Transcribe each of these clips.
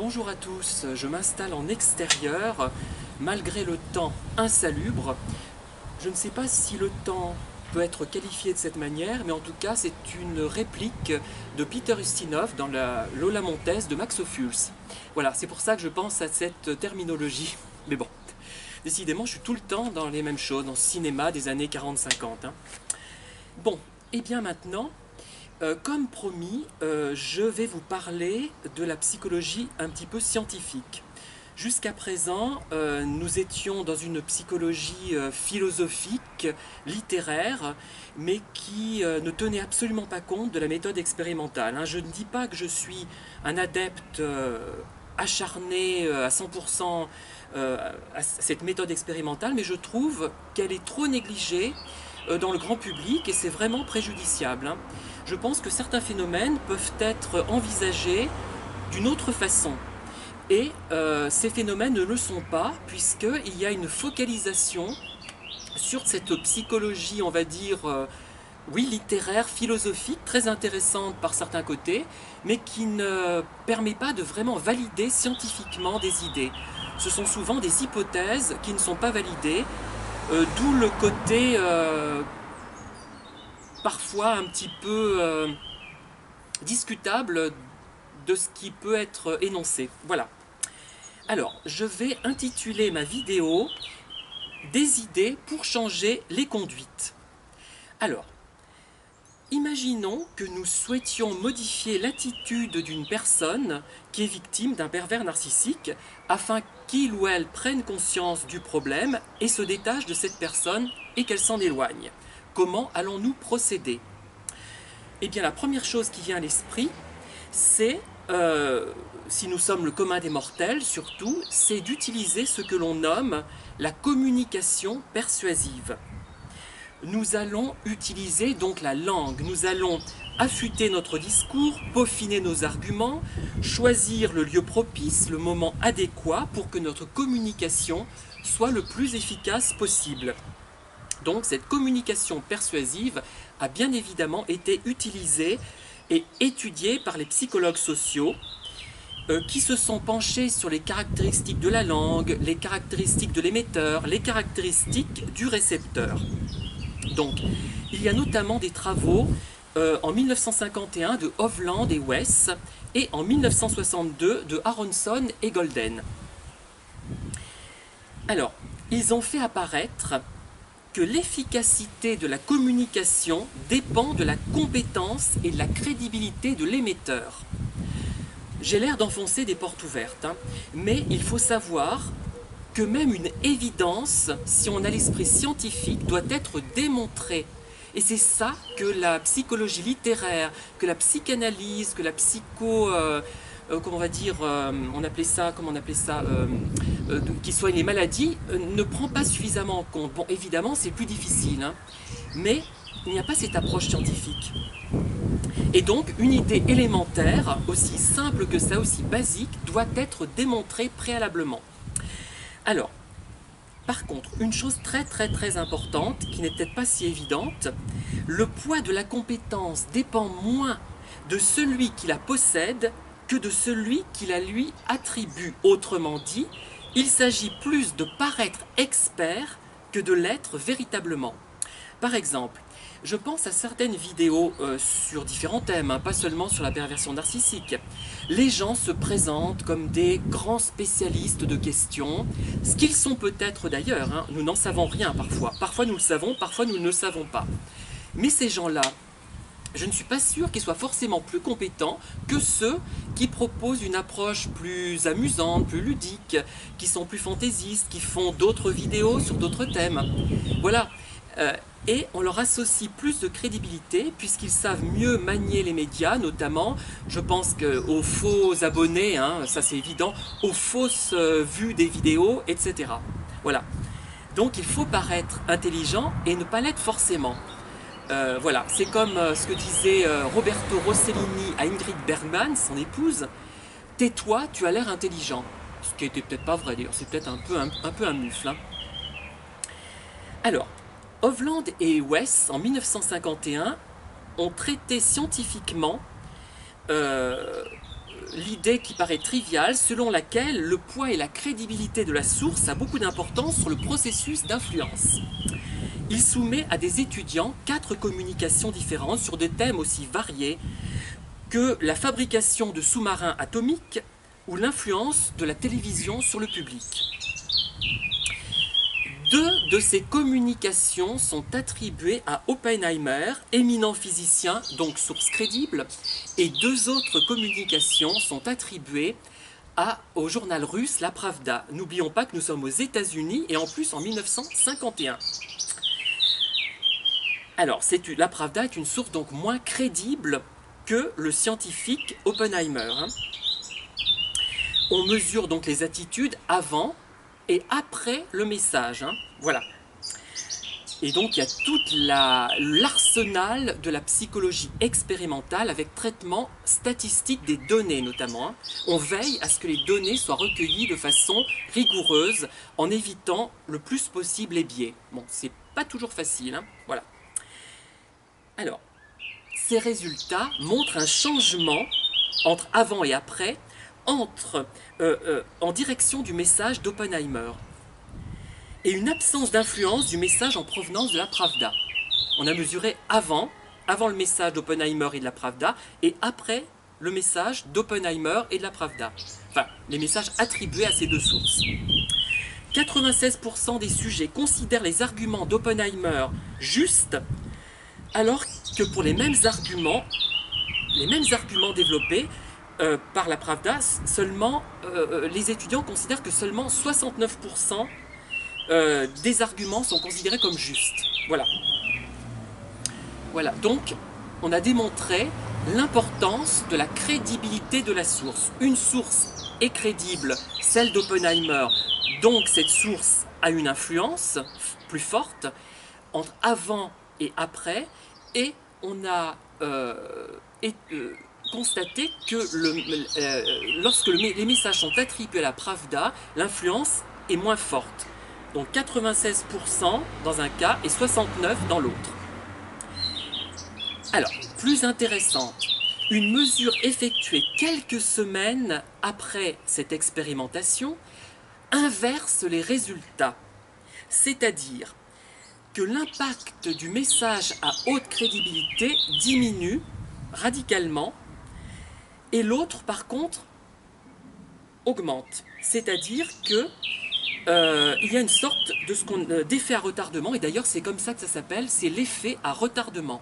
bonjour à tous, je m'installe en extérieur malgré le temps insalubre. Je ne sais pas si le temps peut être qualifié de cette manière, mais en tout cas c'est une réplique de Peter Ustinov dans la Lola Montez de Max Ophuls. Voilà, c'est pour ça que je pense à cette terminologie. Mais bon, décidément je suis tout le temps dans les mêmes choses, dans le cinéma des années 40-50. Bon, et bien maintenant, comme promis, je vais vous parler de la psychologie un petit peu scientifique. Jusqu'à présent, nous étions dans une psychologie philosophique, littéraire, mais qui ne tenait absolument pas compte de la méthode expérimentale. Je ne dis pas que je suis un adepte acharné à 100% à cette méthode expérimentale, mais je trouve qu'elle est trop négligée dans le grand public et c'est vraiment préjudiciable. Je pense que certains phénomènes peuvent être envisagés d'une autre façon. Et ces phénomènes ne le sont pas, puisqu'il y a une focalisation sur cette psychologie, on va dire, oui, littéraire, philosophique, très intéressante par certains côtés, mais qui ne permet pas de vraiment valider scientifiquement des idées. Ce sont souvent des hypothèses qui ne sont pas validées, d'où le côté parfois un petit peu discutable de ce qui peut être énoncé. Voilà. Alors, je vais intituler ma vidéo « Des idées pour changer les conduites ». Alors, imaginons que nous souhaitions modifier l'attitude d'une personne qui est victime d'un pervers narcissique afin qu'il ou elle prenne conscience du problème et se détache de cette personne et qu'elle s'en éloigne. Comment allons-nous procéder? Eh bien, la première chose qui vient à l'esprit, c'est, si nous sommes le commun des mortels surtout, c'est d'utiliser ce que l'on nomme la communication persuasive. Nous allons utiliser donc la langue, nous allons affûter notre discours, peaufiner nos arguments, choisir le lieu propice, le moment adéquat pour que notre communication soit le plus efficace possible. Donc cette communication persuasive a bien évidemment été utilisée et étudiée par les psychologues sociaux qui se sont penchés sur les caractéristiques de la langue, les caractéristiques de l'émetteur, les caractéristiques du récepteur. Donc il y a notamment des travaux en 1951 de Hovland et Wess et en 1962 de Aronson et Golden. Alors, ils ont fait apparaître que l'efficacité de la communication dépend de la compétence et de la crédibilité de l'émetteur. J'ai l'air d'enfoncer des portes ouvertes, mais il faut savoir que même une évidence, si on a l'esprit scientifique, doit être démontrée. Et c'est ça que la psychologie littéraire, que la psychanalyse, que la psycho... comment on va dire, qui soigne les maladies, ne prend pas suffisamment en compte. Bon, évidemment, c'est plus difficile, mais il n'y a pas cette approche scientifique. Et donc, une idée élémentaire, aussi simple que ça, aussi basique, doit être démontrée préalablement. Alors, par contre, une chose très importante, qui n'est peut-être pas si évidente, le poids de la compétence dépend moins de celui qui la possède que de celui qui la lui attribue. Autrement dit, il s'agit plus de paraître expert que de l'être véritablement. Par exemple, je pense à certaines vidéos sur différents thèmes, pas seulement sur la perversion narcissique. Les gens se présentent comme des grands spécialistes de questions, ce qu'ils sont peut-être d'ailleurs, nous n'en savons rien parfois. Parfois nous le savons, parfois nous ne le savons pas. Mais ces gens-là, je ne suis pas sûr qu'ils soient forcément plus compétents que ceux qui proposent une approche plus amusante, plus ludique, qui sont plus fantaisistes, qui font d'autres vidéos sur d'autres thèmes. Voilà. Et on leur associe plus de crédibilité puisqu'ils savent mieux manier les médias, notamment, je pense aux faux abonnés, ça c'est évident, aux fausses vues des vidéos, etc. Voilà. Donc il faut paraître intelligent et ne pas l'être forcément. Voilà, c'est comme ce que disait Roberto Rossellini à Ingrid Bergman, son épouse. Tais-toi, tu as l'air intelligent. Ce qui n'était peut-être pas vrai d'ailleurs, c'est peut-être un peu un mufle. Alors, Hovland et Wess, en 1951, ont traité scientifiquement l'idée qui paraît triviale, selon laquelle le poids et la crédibilité de la source a beaucoup d'importance sur le processus d'influence. Il soumet à des étudiants 4 communications différentes sur des thèmes aussi variés que la fabrication de sous-marins atomiques ou l'influence de la télévision sur le public. 2 de ces communications sont attribuées à Oppenheimer, éminent physicien, donc source crédible, et 2 autres communications sont attribuées au journal russe La Pravda. N'oublions pas que nous sommes aux États-Unis et en plus en 1951. Alors, La Pravda est une source donc moins crédible que le scientifique Oppenheimer. On mesure donc les attitudes avant et après le message. Voilà. Et donc il y a tout l'arsenal de la psychologie expérimentale avec traitement statistique des données notamment. On veille à ce que les données soient recueillies de façon rigoureuse en évitant le plus possible les biais. Bon, c'est pas toujours facile. Voilà. Alors, ces résultats montrent un changement entre avant et après, en direction du message d'Oppenheimer, et une absence d'influence du message en provenance de la Pravda. On a mesuré avant le message d'Oppenheimer et de la Pravda, et après le message d'Oppenheimer et de la Pravda. Enfin, les messages attribués à ces 2 sources. 96% des sujets considèrent les arguments d'Oppenheimer justes, alors que pour les mêmes arguments développés par la Pravda, les étudiants considèrent que seulement 69% des arguments sont considérés comme justes. Voilà. Voilà. Donc, on a démontré l'importance de la crédibilité de la source. Une source est crédible, celle d'Oppenheimer, donc cette source a une influence plus forte entre avant et après, et on a constaté que lorsque les messages sont attribués à la Pravda, l'influence est moins forte. Donc 96% dans un cas et 69% dans l'autre. Alors, plus intéressante, une mesure effectuée quelques semaines après cette expérimentation inverse les résultats. C'est-à-dire que l'impact du message à haute crédibilité diminue radicalement et l'autre, par contre, augmente. C'est-à-dire que il y a une sorte d'effet à retardement, et d'ailleurs c'est comme ça que ça s'appelle, c'est l'effet à retardement.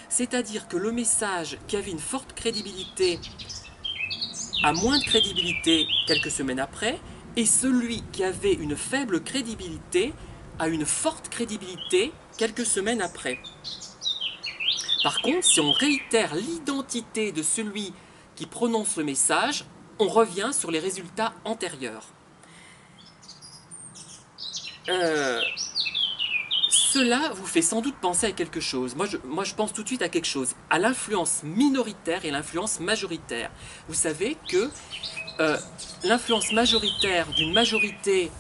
C'est-à-dire que le message qui avait une forte crédibilité a moins de crédibilité quelques semaines après, et celui qui avait une faible crédibilité a une forte crédibilité quelques semaines après. Par contre, si on réitère l'identité de celui qui prononce le message, on revient sur les résultats antérieurs. Cela vous fait sans doute penser à quelque chose. Moi, je pense tout de suite à quelque chose, à l'influence minoritaire et l'influence majoritaire. Vous savez que l'influence majoritaire d'une majorité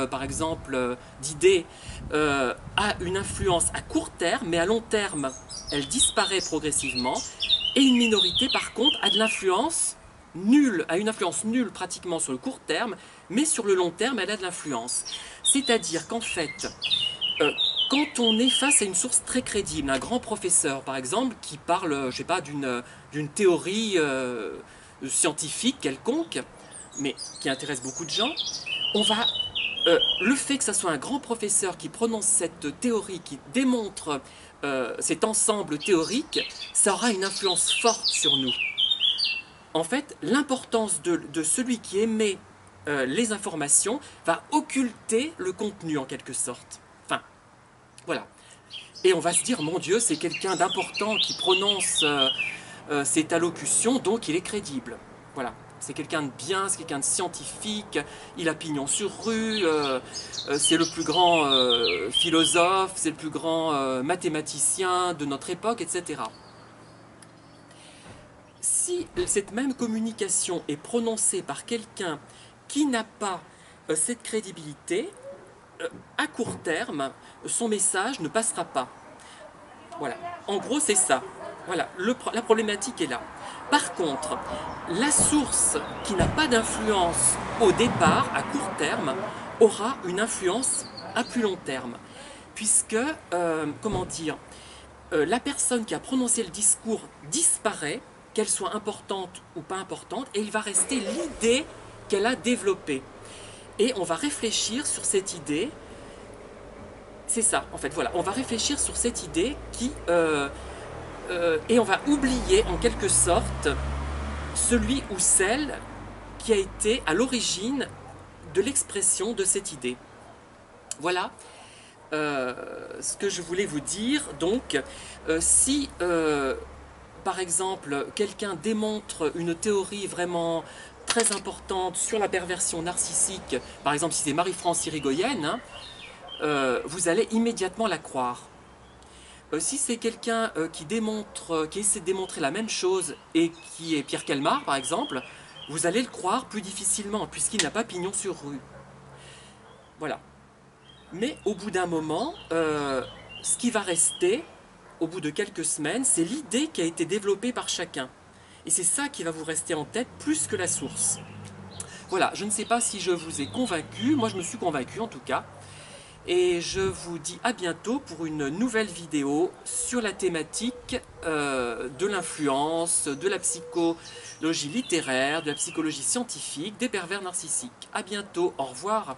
par exemple, d'idées, a une influence à court terme, mais à long terme, elle disparaît progressivement. Et une minorité, par contre, a de l'influence nulle, a une influence nulle pratiquement sur le court terme, mais sur le long terme, elle a de l'influence. C'est-à-dire qu'en fait, quand on est face à une source très crédible, un grand professeur par exemple, qui parle, je sais pas, d'une théorie scientifique quelconque, mais qui intéresse beaucoup de gens, le fait que ce soit un grand professeur qui prononce cette théorie, qui démontre cet ensemble théorique, ça aura une influence forte sur nous. En fait, l'importance de celui qui émet les informations va occulter le contenu en quelque sorte. Enfin, voilà. Et on va se dire, mon Dieu, c'est quelqu'un d'important qui prononce cette allocution, donc il est crédible. Voilà. C'est quelqu'un de bien, c'est quelqu'un de scientifique, il a pignon sur rue, c'est le plus grand philosophe, c'est le plus grand mathématicien de notre époque, etc. Si cette même communication est prononcée par quelqu'un qui n'a pas cette crédibilité, à court terme, son message ne passera pas. Voilà. En gros, c'est ça. Voilà, la problématique est là. Par contre, la source qui n'a pas d'influence au départ, à court terme, aura une influence à plus long terme. Puisque, comment dire, la personne qui a prononcé le discours disparaît, qu'elle soit importante ou pas importante, et il va rester l'idée qu'elle a développée. Et on va réfléchir sur cette idée. C'est ça, en fait, voilà. On va réfléchir sur cette idée et on va oublier, en quelque sorte, celui ou celle qui a été à l'origine de l'expression de cette idée. Voilà ce que je voulais vous dire. Donc, si, par exemple, quelqu'un démontre une théorie vraiment très importante sur la perversion narcissique, par exemple si c'est Marie-France Irigoyen, hein, vous allez immédiatement la croire. Si c'est quelqu'un qui essaie de démontrer la même chose et qui est Pierre Calmar, par exemple, vous allez le croire plus difficilement, puisqu'il n'a pas pignon sur rue. Voilà. Mais au bout d'un moment, ce qui va rester, au bout de quelques semaines, c'est l'idée qui a été développée par chacun. Et c'est ça qui va vous rester en tête plus que la source. Voilà, je ne sais pas si je vous ai convaincu, moi je me suis convaincu en tout cas. Et je vous dis à bientôt pour une nouvelle vidéo sur la thématique de l'influence, de la psychologie littéraire, de la psychologie scientifique, des pervers narcissiques. À bientôt, au revoir.